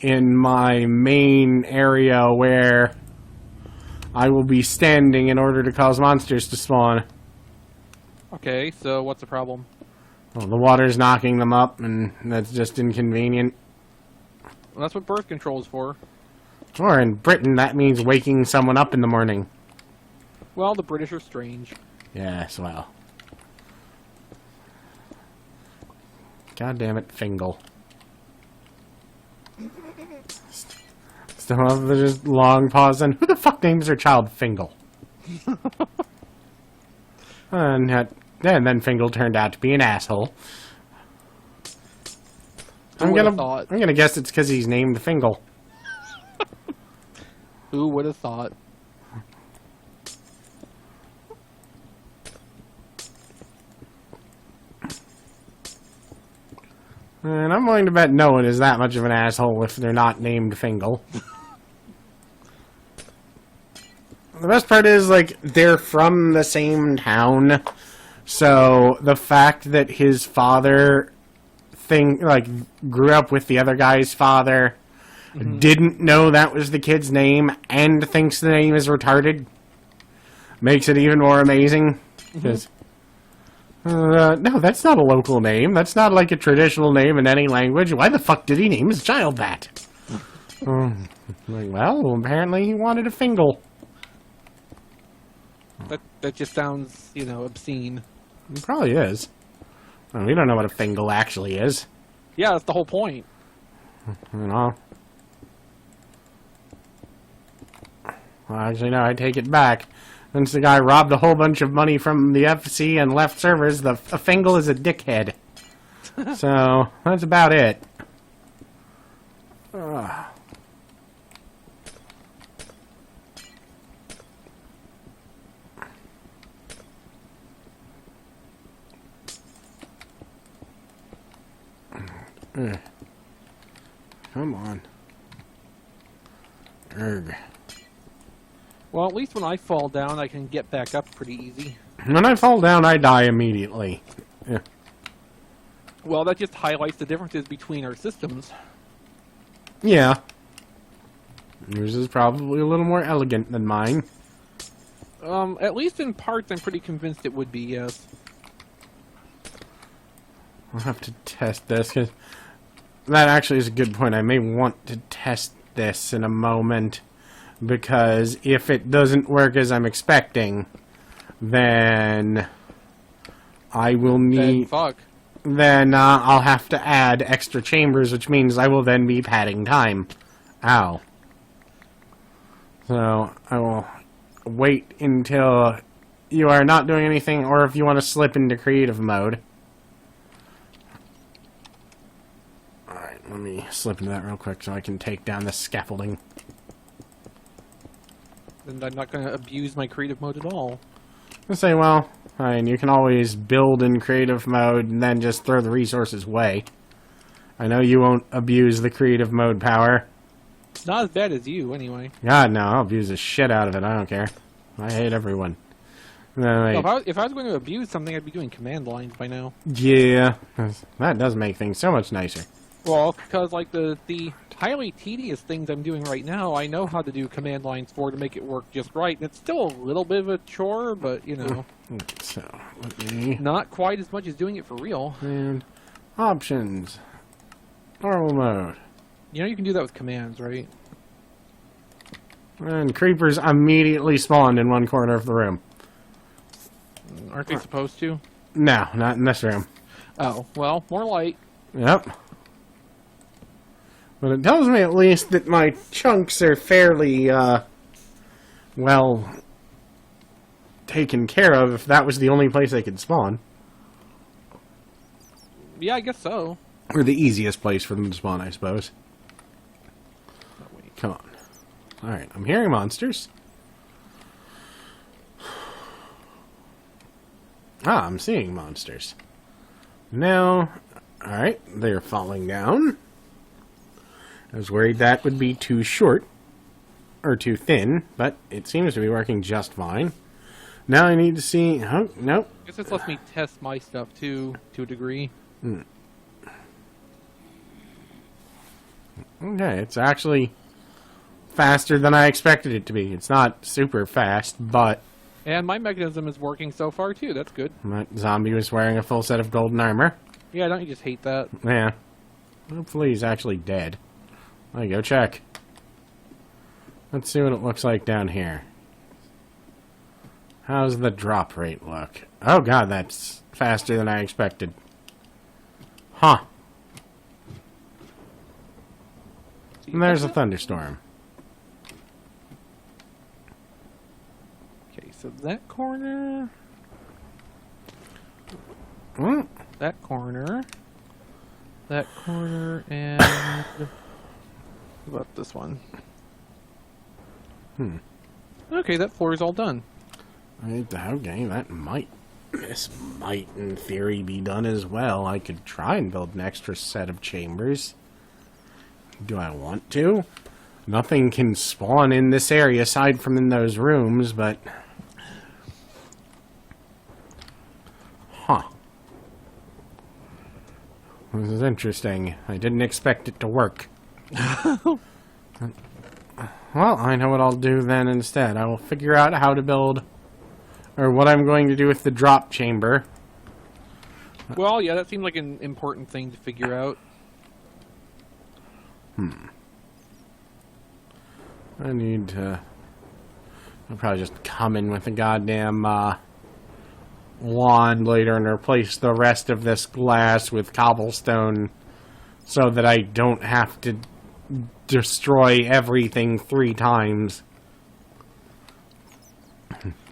in my main area where I will be standing in order to cause monsters to spawn. Okay, so what's the problem? Well, the water's knocking them up, and that's just inconvenient. Well, that's what birth control is for. Or in Britain, that means waking someone up in the morning. Well, the British are strange. Yes, well. God damn it, Fingal. Still have the just long pause, and who the fuck names their child Fingal? And then Fingal turned out to be an asshole. I'm gonna guess it's because he's named Fingal. Who would have thought? And I'm willing to bet no one is that much of an asshole if they're not named Fingal. The best part is, like, they're from the same town, so the fact that his father grew up with the other guy's father, didn't know that was the kid's name, and thinks the name is retarded, makes it even more amazing. Because, no, that's not a local name. That's not like a traditional name in any language. Why the fuck did he name his child that? Well, apparently he wanted a Fingal. That just sounds, obscene. It probably is. Well, we don't know what a Fingal actually is. Yeah, that's the whole point. Well, actually, no, I take it back. Since the guy robbed a whole bunch of money from the FC and left servers, a Fingal is a dickhead. So, that's about it. Come on. Erg. Well, at least when I fall down, I can get back up pretty easy. When I fall down, I die immediately. Yeah. Well, that just highlights the differences between our systems. Yeah. Yours is probably a little more elegant than mine. At least in parts, I'm pretty convinced it would be, yes. I'll have to test this, because that actually is a good point. I may want to test this in a moment, because if it doesn't work as I'm expecting, then I will need... Then I'll have to add extra chambers, which means I will then be padding time. Ow. So, I will wait until you are not doing anything, or if you want to slip into creative mode. Alright, let me slip into that real quick so I can take down the scaffolding. And I'm not going to abuse my creative mode at all. I say, well, I mean, you can always build in creative mode and then just throw the resources away. I know you won't abuse the creative mode power. It's not as bad as you, anyway. God, no, I'll abuse the shit out of it. I don't care. I hate everyone. No, if I was going to abuse something, I'd be doing command lines by now. Yeah, that does make things so much nicer. Well, because, like, the highly tedious things I'm doing right now, I know how to do command lines for to make it work just right. And it's still a little bit of a chore, but, So, let me... Not quite as much as doing it for real. And options. Normal mode. You can do that with commands, right? And creepers immediately spawned in one corner of the room. Aren't they supposed to? No, not in this room. Oh, well, more light. Yep. But it tells me at least that my chunks are fairly, well, taken care of if that was the only place they could spawn. Yeah, I guess so. Or the easiest place for them to spawn, I suppose. Come on. Alright, I'm hearing monsters. Ah, I'm seeing monsters. Now, alright, they're falling down. I was worried that would be too short, or too thin, but it seems to be working just fine. Now I need to see... Oh, nope. I guess this lets me test my stuff, too, to a degree. Okay, it's actually faster than I expected it to be. It's not super fast, but And my mechanism is working so far, too. That's good. that zombie was wearing a full set of golden armor. Yeah, don't you just hate that? Yeah. Hopefully he's actually dead. There you go, check. Let's see what it looks like down here. How's the drop rate look? Oh god, that's faster than I expected. Huh. And there's a thunderstorm. Okay, so that corner... Hmm? That corner... That corner, and... What about this one? Okay, that floor is all done. Okay, this might, in theory, be done as well. I could try and build an extra set of chambers. Do I want to? Nothing can spawn in this area aside from in those rooms, but... Huh. This is interesting. I didn't expect it to work. Well, I know what I'll do then instead. I will figure out how to build... or what I'm going to do with the drop chamber. Well, yeah, that seemed like an important thing to figure out. I need to... I'll probably just come in with a goddamn wand later and replace the rest of this glass with cobblestone so that I don't have to destroy everything 3 times.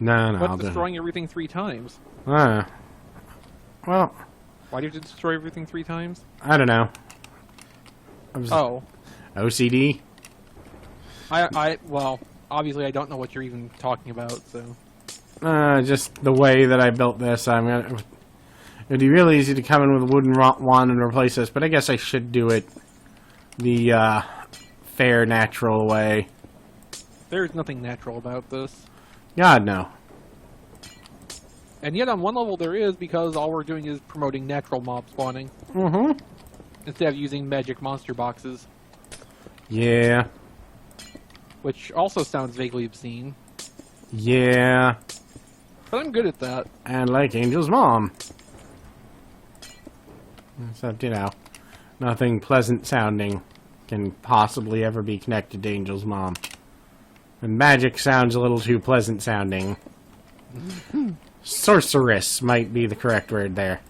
No, What's destroying everything 3 times? Well, Why do you have to destroy everything 3 times? I don't know. Oh. OCD? Well, obviously I don't know what you're even talking about, so... Just the way that I built this, it'd be really easy to come in with a wooden wand and replace this, but I guess I should do it the, fair, natural way. There's nothing natural about this. God, no. And yet on one level there is, because all we're doing is promoting natural mob spawning. Mm-hmm. Instead of using magic monster boxes. Yeah. Which also sounds vaguely obscene. Yeah. But I'm good at that. And like Angel's mom. Except, you know, nothing pleasant sounding can possibly ever be connected to Angel's mom. And magic sounds a little too pleasant sounding. Sorceress might be the correct word there.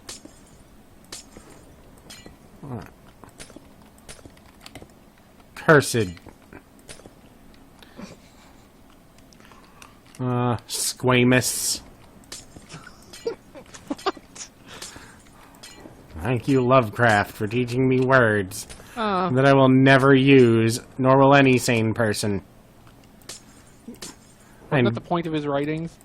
Cursed. Squamous. Thank you, Lovecraft, for teaching me words that I will never use, nor will any sane person. Wasn't that the point of his writings?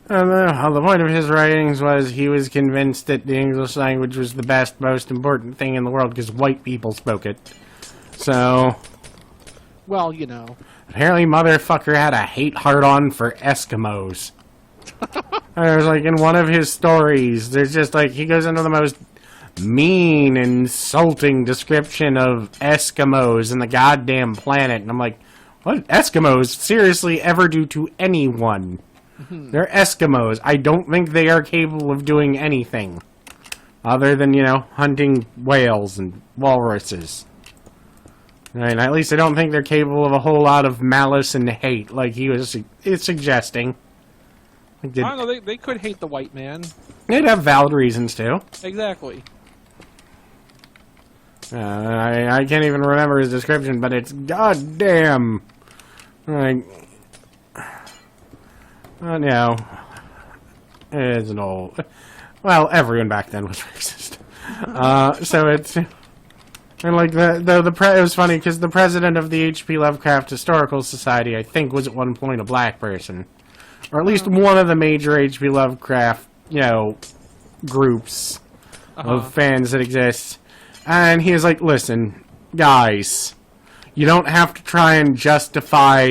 The point of his writings was he was convinced that the English language was the best, most important thing in the world because white people spoke it. So... Well, you know. Apparently, motherfucker had a hate heart-on for Eskimos. There's like in one of his stories, there's just like he goes into the most mean, insulting description of Eskimos and the goddamn planet, and I'm like, what did Eskimos seriously ever do to anyone? They're Eskimos. I don't think they are capable of doing anything other than, you know, hunting whales and walruses. Right, at least I don't think they're capable of a whole lot of malice and hate, like he was suggesting. I don't know, they could hate the white man. They'd have valid reasons, too. Exactly. I can't even remember his description, but it's goddamn. Like, no. It's an old... Well, everyone back then was racist. So it's... And like it was funny because the president of the H.P. Lovecraft Historical Society, I think, was at one point a black person, or at least one of the major H.P. Lovecraft, you know, groups of fans that exist. And he was like, "Listen, guys, you don't have to try and justify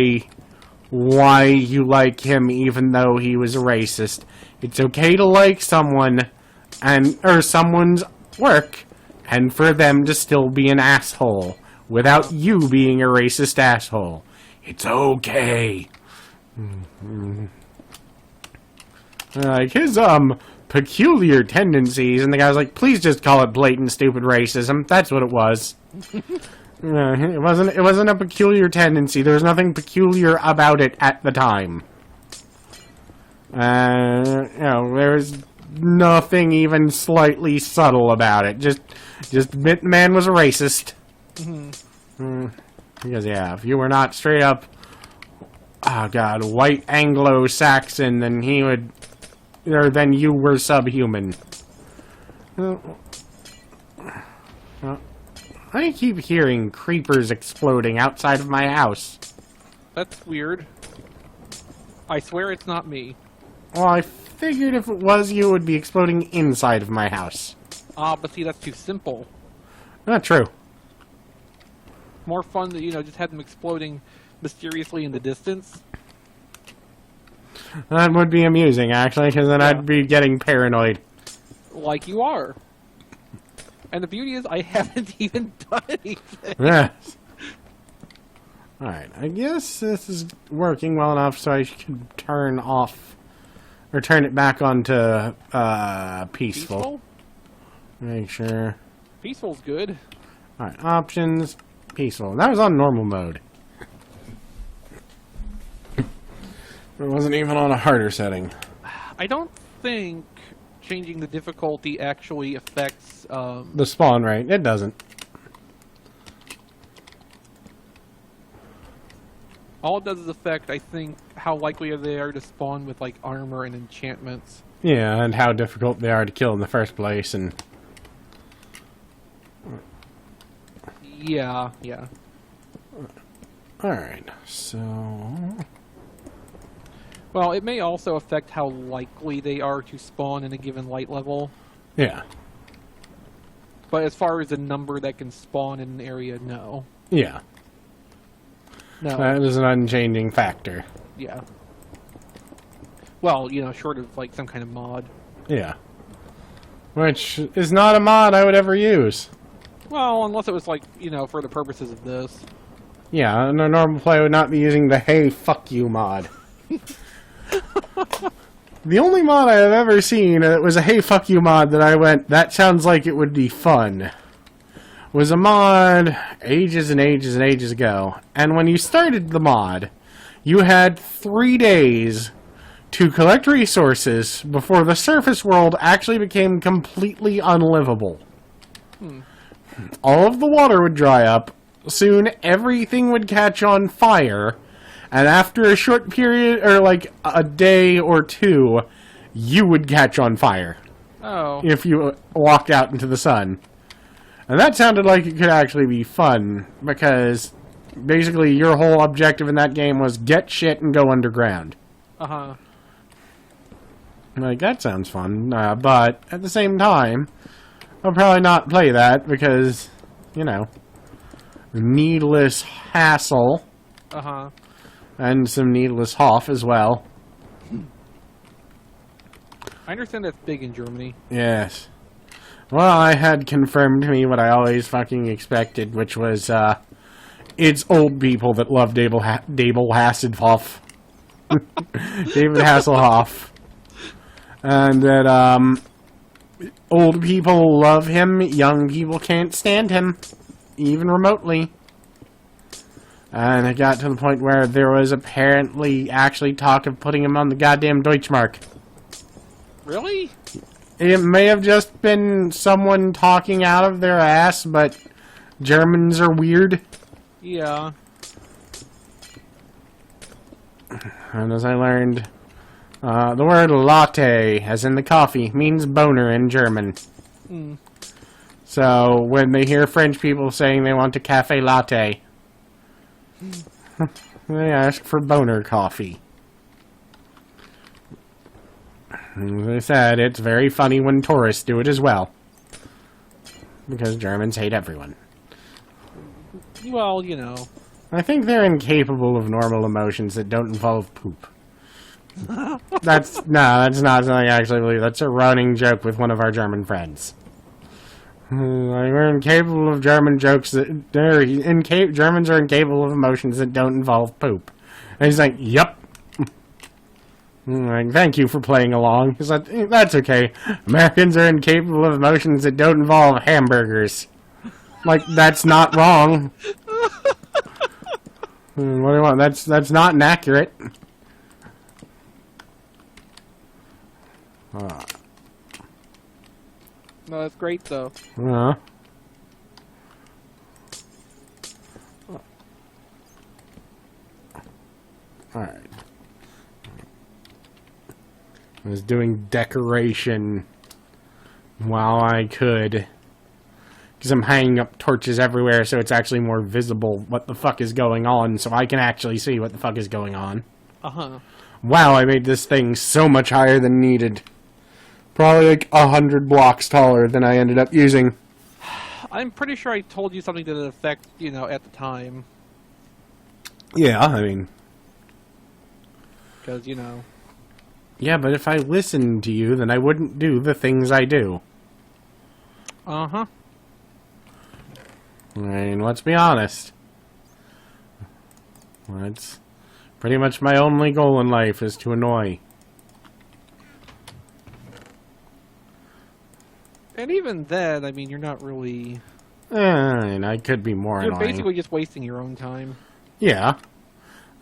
why you like him, even though he was a racist. It's okay to like someone or someone's work." And for them to still be an asshole. without you being a racist asshole. It's okay. Like, his, peculiar tendencies, and the guy was like, please just call it blatant, stupid racism. That's what it was. It wasn't a peculiar tendency. There was nothing peculiar about it at the time. There was nothing even slightly subtle about it. Just admit the man was a racist. Because, yeah, if you were not straight up, oh god, white Anglo-Saxon, then he would, or then you were subhuman. I keep hearing creepers exploding outside of my house. That's weird. I swear it's not me. Well, I figured if it was you, it would be exploding inside of my house. But see, that's too simple. Not true. More fun to, just have them exploding mysteriously in the distance. That would be amusing, actually, because then I'd be getting paranoid. Like you are. And the beauty is, I haven't even done anything. Yes. Alright, I guess this is working well enough so I should turn off, or turn it back on to, peaceful. Make sure. Peaceful's good. Alright, options, peaceful. That was on normal mode. It wasn't even on a harder setting. I don't think changing the difficulty actually affects, the spawn rate. It doesn't. All it does is affect, I think, how likely they are to spawn with, like, armor and enchantments. Yeah, and how difficult they are to kill in the first place, and... Yeah. Alright, so... Well, it may also affect how likely they are to spawn in a given light level. Yeah. But as far as the number that can spawn in an area, no. Yeah. No. That is an unchanging factor. Yeah. Well, short of, like, some kind of mod. Yeah. Which is not a mod I would ever use. Well, unless it was, like, for the purposes of this. Yeah, and a normal player would not be using the hey, fuck you mod. The only mod I have ever seen that was a hey, fuck you mod that I went, that sounds like it would be fun, was a mod ages and ages and ages ago. And when you started the mod, you had 3 days to collect resources before the surface world actually became completely unlivable. All of the water would dry up, soon everything would catch on fire, and after a short period, or like a day or two, you would catch on fire. Oh. If you walked out into the sun. And that sounded like it could actually be fun, because basically your whole objective in that game was get shit and go underground. Uh-huh. Like, that sounds fun, but at the same time, I'll probably not play that, because, needless hassle. Uh-huh. And some needless Hoff as well. I understand that's big in Germany. Yes. Well, I had confirmed to me what I always fucking expected, which was, it's old people that love David Hasselhoff. David Hasselhoff. And that, old people love him, young people can't stand him. Even remotely. And it got to the point where there was apparently actually talk of putting him on the goddamn Deutschmark. Really? It may have just been someone talking out of their ass, but Germans are weird. Yeah. And as I learned, the word latte, as in the coffee, means boner in German. So when they hear French people saying they want a cafe latte, they ask for boner coffee. As I said, it's very funny when tourists do it as well. Because Germans hate everyone. Well, I think they're incapable of normal emotions that don't involve poop. That's not something I actually believe. That's a running joke with one of our German friends. Like, we're incapable of German jokes that Germans are incapable of emotions that don't involve poop. And he's like, "Yep." Like, thank you for playing along. He's like, "That's okay. Americans are incapable of emotions that don't involve hamburgers." Like, that's not wrong. What do you want? That's not inaccurate. No, that's great though. Alright. I was doing decoration while I could. Because I'm hanging up torches everywhere so it's actually more visible what the fuck is going on, so I can actually see what the fuck is going on. Uh-huh. Wow, I made this thing so much higher than needed. Probably like 100 blocks taller than I ended up using. I'm pretty sure I told you something to that effect, at the time. Yeah, I mean... Because, Yeah, but if I listened to you, then I wouldn't do the things I do. Uh-huh. I mean, let's be honest. That's pretty much my only goal in life, is to annoy. And even then, I mean, you're not really... And I could be more You're annoying. basically just wasting your own time. Yeah.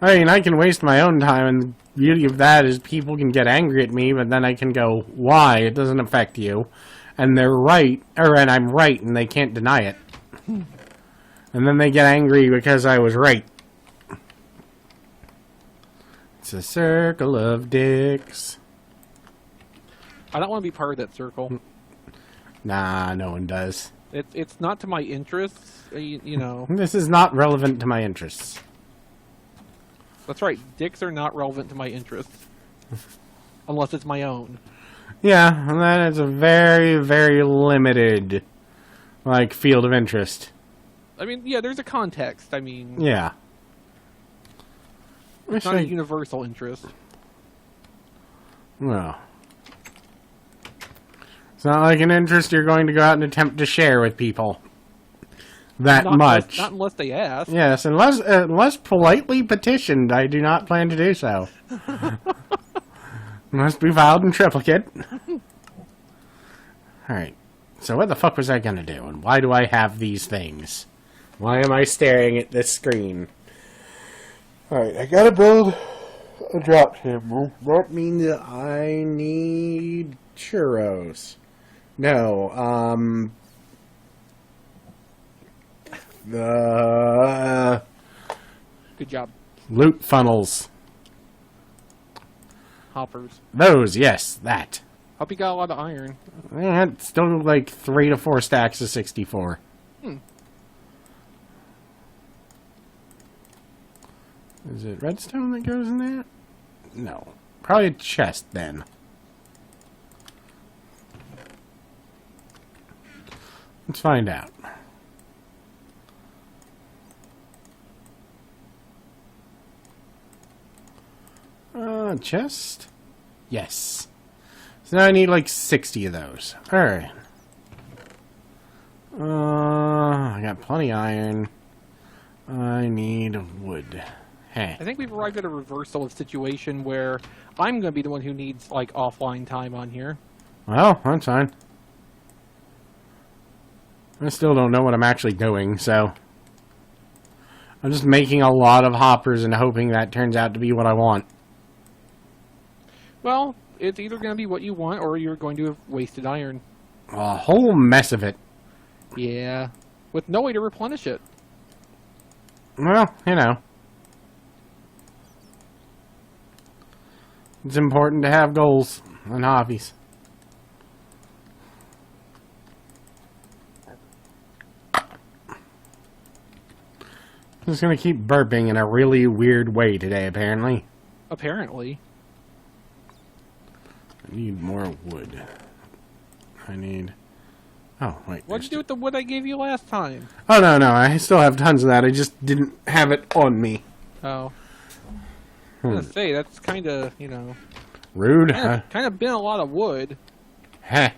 I mean, I can waste my own time, and the beauty of that is people can get angry at me, but then I can go, why? It doesn't affect you. And they're right, and I'm right, and they can't deny it. And then they get angry because I was right. It's a circle of dicks. I don't want to be part of that circle. Nah, no one does. It's not to my interests, This is not relevant to my interests. That's right, dicks are not relevant to my interests. Unless it's my own. Yeah, and that is a very, very limited, field of interest. I mean, yeah, there's a context. I mean... Yeah. It's not a universal interest. No. It's not like an interest you're going to go out and attempt to share with people. Not Unless they ask. Yes, unless politely petitioned, I do not plan to do so. Must be filed in triplicate. Alright. So what the fuck was I gonna do? And why do I have these things? Why am I staring at this screen? Alright, I gotta build a drop table. That means that I need churros. No, Good job. loot funnels. Hoppers. Those, yes, that. Hope you got a lot of iron. It's still 3 to 4 stacks of 64. Is it redstone that goes in that? No. Probably a chest, then. Let's find out. Chest? Yes. So now I need 60 of those. Alright. I got plenty of iron. I need wood. Hey. I think we've arrived at a reversal of situation where I'm going to be the one who needs, offline time on here. Well, that's fine. I still don't know what I'm actually doing, so... I'm just making a lot of hoppers and hoping that turns out to be what I want. Well, it's either going to be what you want or you're going to have wasted iron. A whole mess of it. Yeah. With no way to replenish it. Well, It's important to have goals and hobbies. I'm just gonna keep burping in a really weird way today, apparently. Apparently. I need more wood. I need... Oh, wait. What'd you do with the wood I gave you last time? Oh, no, I still have tons of that. I just didn't have it on me. Oh. I was gonna say, that's kind of, Rude. Kind of been a lot of wood. Heh.